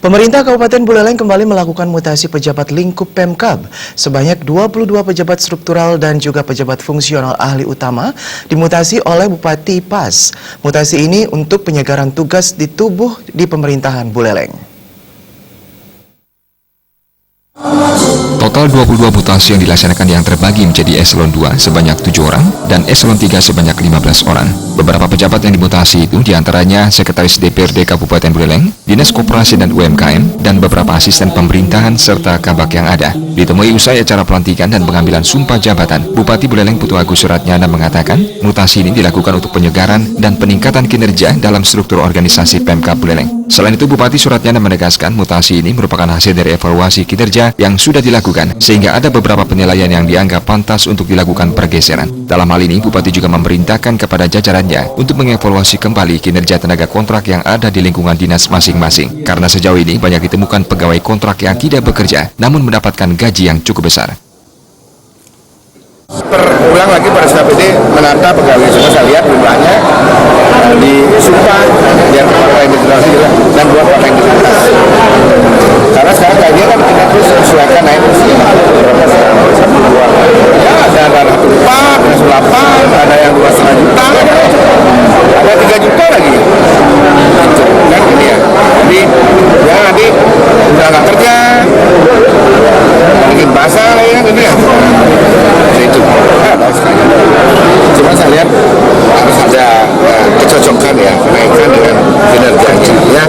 Pemerintah Kabupaten Buleleng kembali melakukan mutasi pejabat lingkup Pemkab. Sebanyak 22 pejabat struktural dan juga pejabat fungsional ahli utama dimutasi oleh Bupati Pas. Mutasi ini untuk penyegaran tugas di tubuh di pemerintahan Buleleng. Total 22 mutasi yang dilaksanakan yang terbagi menjadi eselon 2 sebanyak 7 orang dan eselon 3 sebanyak 15 orang. Beberapa pejabat yang dimutasi itu diantaranya Sekretaris DPRD Kabupaten Buleleng, Dinas Koperasi dan UMKM, dan beberapa asisten pemerintahan serta kabak yang ada. Ditemui usai acara pelantikan dan pengambilan sumpah jabatan, Bupati Buleleng Putu Agus Suratnyana mengatakan mutasi ini dilakukan untuk penyegaran dan peningkatan kinerja dalam struktur organisasi Pemkab Buleleng. Selain itu, Bupati Suratnyana menegaskan mutasi ini merupakan hasil dari evaluasi kinerja yang sudah dilakukan, sehingga ada beberapa penilaian yang dianggap pantas untuk dilakukan pergeseran. Dalam hal ini, Bupati juga memerintahkan kepada jajarannya untuk mengevaluasi kembali kinerja tenaga kontrak yang ada di lingkungan dinas masing-masing. Karena sejauh ini banyak ditemukan pegawai kontrak yang tidak bekerja, namun mendapatkan gaji yang cukup besar. Berulang lagi pada SKPD menata pegawai semua, saya lihat jumlahnya di Sumpah yang kepala integrasi dan 2 kepala integritas. Karena sekarang gajinya kan kita terus sesuaikan naik terus. Ya ada 1,4, ada 1,8, ada yang 2,5 juta, ada 3 juta lagi. Kan ini ya. Jadi ya nanti udah nggak kerja, bikin basah lah ya gitu ya. Itu cuma saya lihat harus ada kecocokan ya, kenaikan dengan kinerjanya ya.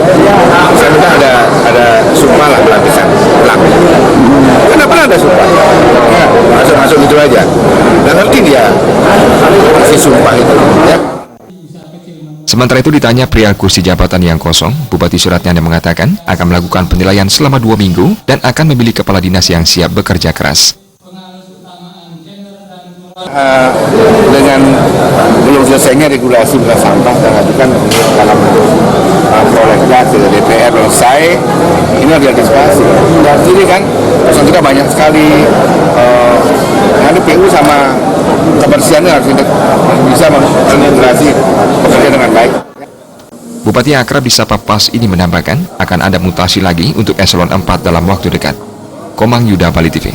Saya minta ada sumpah lah, pelatihan ulang. Kenapa ada sumpah? Ya, masuk gitu aja. Dan ngerti dia si sumpah itu ya. Sementara itu ditanya perihal kursi jabatan yang kosong, Bupati Suratnyana mengatakan akan melakukan penilaian selama 2 minggu dan akan memilih kepala dinas yang siap bekerja keras. Dengan belum selesainya regulasi beras sampah dan ajukan dalam prolegnas ke DPR selesai, ini harus diantisipasi. Dan ini kan pesan kita banyak sekali, nanti PU sama kebersihannya harus bisa mengintegrasi bekerja dengan baik. Bupati yang akrab disapa Pas ini menambahkan akan ada mutasi lagi untuk eselon 4 dalam waktu dekat. Komang Yuda, Bali TV.